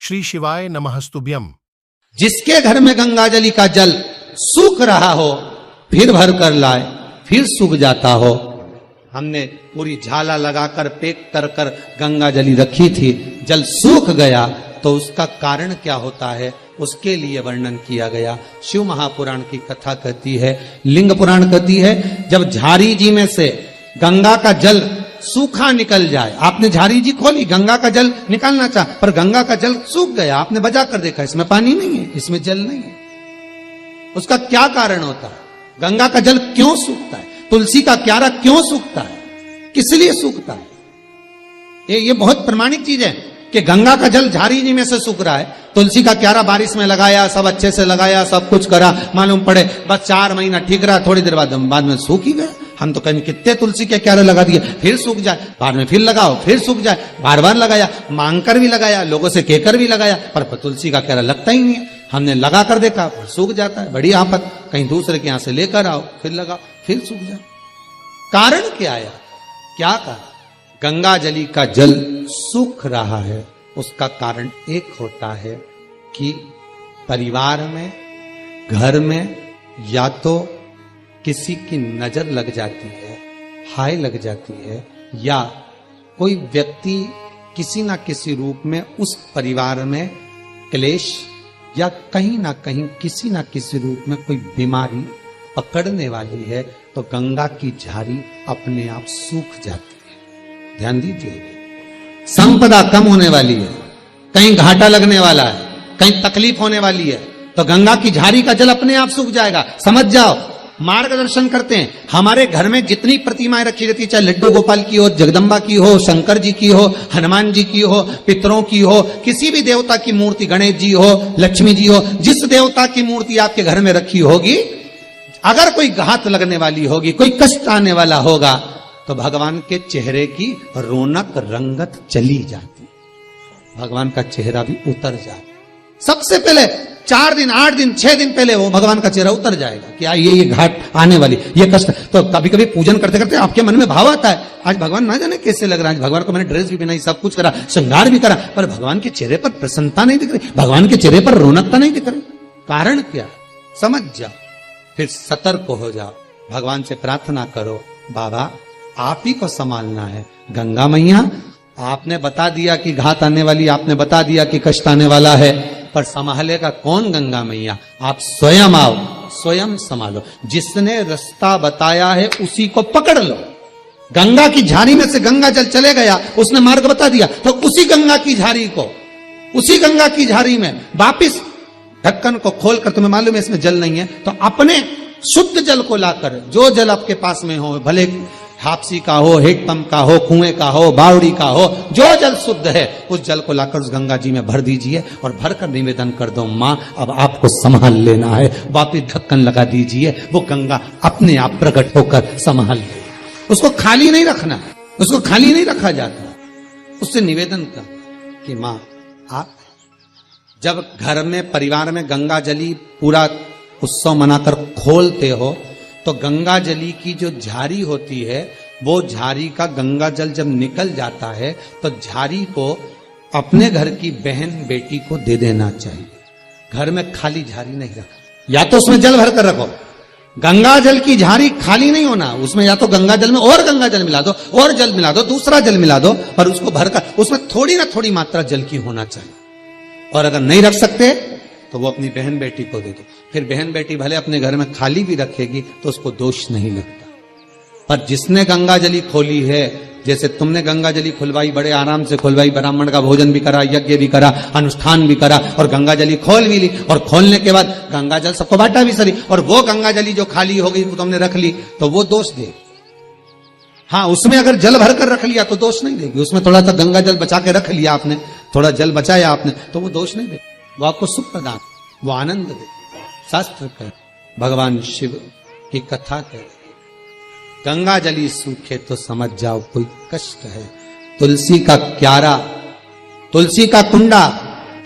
श्री शिवाय नमस्तुभ्यम। जिसके घर में गंगा जली का जल सूख रहा हो, फिर भर कर लाए, फिर सूख जाता हो। हमने पूरी झाला लगाकर पैक कर कर गंगा जली रखी थी, जल सूख गया तो उसका कारण क्या होता है, उसके लिए वर्णन किया गया। शिव महापुराण की कथा कहती है, लिंग पुराण कहती है, जब झारी जी में से गंगा का जल सूखा निकल जाए, आपने झारी जी खोली, गंगा का जल निकालना चाहा, पर गंगा का जल सूख गया, आपने बजा कर देखा इसमें पानी नहीं है, इसमें जल नहीं है, उसका क्या कारण होता है? गंगा का जल क्यों सूखता है? तुलसी का क्यारा क्यों सूखता है? किस लिए सूखता है? ये बहुत प्रमाणिक चीज है कि गंगा का जल झारी जी में से सूख रहा है, तुलसी का क्यारा बारिश में लगाया, सब अच्छे से लगाया, सब कुछ करा, मालूम पड़े बस 4 महीना ठीक रहा, थोड़ी देर बाद में सूख ही गया। हम तो कहें कितने तुलसी के क्यारे लगा दिए, फिर सूख जाए, बाद में फिर लगाओ, फिर सूख जाए, बार बार लगाया, मांग कर भी लगाया, लोगों से कहकर भी लगाया, पर तुलसी का क्यारा लगता ही नहीं है। हमने लगा कर देखा, फिर सूख जाता है, बड़ी आफत, कहीं दूसरे के यहां से लेकर आओ, फिर लगाओ, फिर सूख जाए। कारण क्या है? क्या कारण? गंगा जली का जल सूख रहा है, उसका कारण एक होता है कि परिवार में, घर में या तो किसी की नजर लग जाती है, हाय लग जाती है, या कोई व्यक्ति किसी ना किसी रूप में उस परिवार में क्लेश या कहीं ना कहीं किसी ना किसी रूप में कोई बीमारी पकड़ने वाली है, तो गंगा की झारी अपने आप सूख जाती है। ध्यान दीजिए, संपदा कम होने वाली है, कहीं घाटा लगने वाला है, कहीं तकलीफ होने वाली है, तो गंगा की झारी का जल अपने आप सूख जाएगा। समझ जाओ, मार्गदर्शन करते हैं। हमारे घर में जितनी प्रतिमाएं रखी रहती, चाहे लड्डू गोपाल की हो, जगदम्बा की हो, शंकर जी की हो, हनुमान जी की हो, पितरों की हो, किसी भी देवता की मूर्ति, गणेश जी हो, लक्ष्मी जी हो, जिस देवता की मूर्ति आपके घर में रखी होगी, अगर कोई घात लगने वाली होगी, कोई कष्ट आने वाला होगा, तो भगवान के चेहरे की रौनक रंगत चली जाती, भगवान का चेहरा भी उतर जाता। सबसे पहले 4 दिन, 8 दिन, 6 दिन पहले वो भगवान का चेहरा उतर जाएगा कि ये घाट आने वाली, ये कष्ट। तो कभी कभी पूजन करते करते आपके मन में भाव आता है, आज भगवान ना जाने कैसे लग रहा है, भगवान को मैंने ड्रेस भी पहनाई, सब कुछ करा, श्रृंगार भी करा, पर भगवान के चेहरे पर प्रसन्नता नहीं दिख रही, भगवान के चेहरे पर रौनकता नहीं दिख रही। कारण क्या? समझ जाओ, फिर सतर्क हो जाओ, भगवान से प्रार्थना करो, बाबा आप ही को संभालना है। गंगा मैया, आपने बता दिया कि घात आने वाली, आपने बता दिया कि कष्ट आने वाला है, पर संभालेगा कौन? गंगा मैया, आप स्वयं आओ, स्वयं संभालो। जिसने रास्ता बताया है उसी को पकड़ लो। गंगा की झारी में से गंगा जल चले गया, उसने मार्ग बता दिया, तो उसी गंगा की झारी को, उसी गंगा की झारी में वापिस ढक्कन को खोलकर, तुम्हें मालूम है इसमें जल नहीं है, तो अपने शुद्ध जल को लाकर, जो जल आपके पास में हो, भले हापसी का हो, हेडपंप का हो, कुएं का हो, बावड़ी का हो, जो जल शुद्ध है उस जल को लाकर उस गंगा जी में भर दीजिए और भरकर निवेदन कर दो, मां अब आपको संभाल लेना है। वापिस ढक्कन लगा दीजिए, वो गंगा अपने आप प्रकट होकर संभाल ले। उसको खाली नहीं रखना, उसको खाली नहीं रखा जाता। उससे निवेदन कर कि मां आप, जब घर में परिवार में गंगा जली पूरा उत्सव मनाकर खोलते हो, तो गंगा जली की जो झारी होती है, वो झारी का गंगा जल जब निकल जाता है, तो झारी को अपने घर की बहन बेटी को दे देना चाहिए। घर में खाली झारी नहीं रखा, या तो उसमें जल भर कर रखो। गंगा जल की झारी खाली नहीं होना, उसमें या तो गंगा जल में और गंगा जल मिला दो, और जल मिला दो, दूसरा जल मिला दो, पर उसको भरकर उसमें थोड़ी ना थोड़ी मात्रा जल की होना चाहिए। और अगर नहीं रख सकते तो वो अपनी बहन बेटी को दे दो। फिर बहन बेटी भले अपने घर में खाली भी रखेगी तो उसको दोष नहीं लगता। पर जिसने गंगा जली खोली है, जैसे तुमने गंगा जली खुलवाई, बड़े आराम से खुलवाई, ब्राह्मण का भोजन भी करा, यज्ञ भी करा, अनुष्ठान भी करा, और गंगा जली खोल भी ली, और खोलने के बाद गंगा जल सबको बांटा भी सही, और वो गंगा जली जो खाली हो गई तुमने रख ली, तो वो दोष दे। हाँ, उसमें अगर जल भर कर रख लिया तो दोष नहीं देगी, उसमें थोड़ा सा गंगा जल बचा के रख लिया आपने, थोड़ा जल बचाया आपने, तो वो दोष नहीं देगी, वो आपको सुख प्रदान, वो आनंद दे। शास्त्र कह, भगवान शिव की कथा कह, गंगा जली सूखे तो समझ जाओ कोई कष्ट है। तुलसी का क्यारा, तुलसी का कुंडा,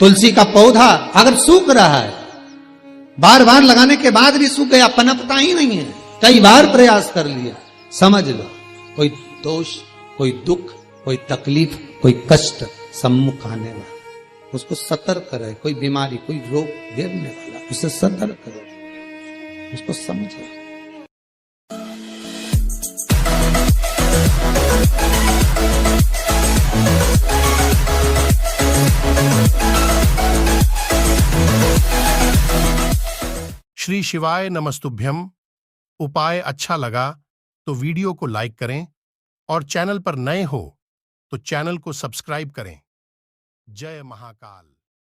तुलसी का पौधा अगर सूख रहा है, बार बार लगाने के बाद भी सूख गया, पनपता ही नहीं है, कई बार प्रयास कर लिया, समझ लो कोई दोष, कोई दुख, कोई तकलीफ, कोई कष्ट सम्मुख आने वाला। उसको सतर्क रहे, कोई बीमारी कोई रोग गिरने वाला, उसे सतर्क रहे, उसको समझे। श्री शिवाय नमस्तुभ्यम। उपाय अच्छा लगा तो वीडियो को लाइक करें और चैनल पर नए हो तो चैनल को सब्सक्राइब करें। जय महाकाल।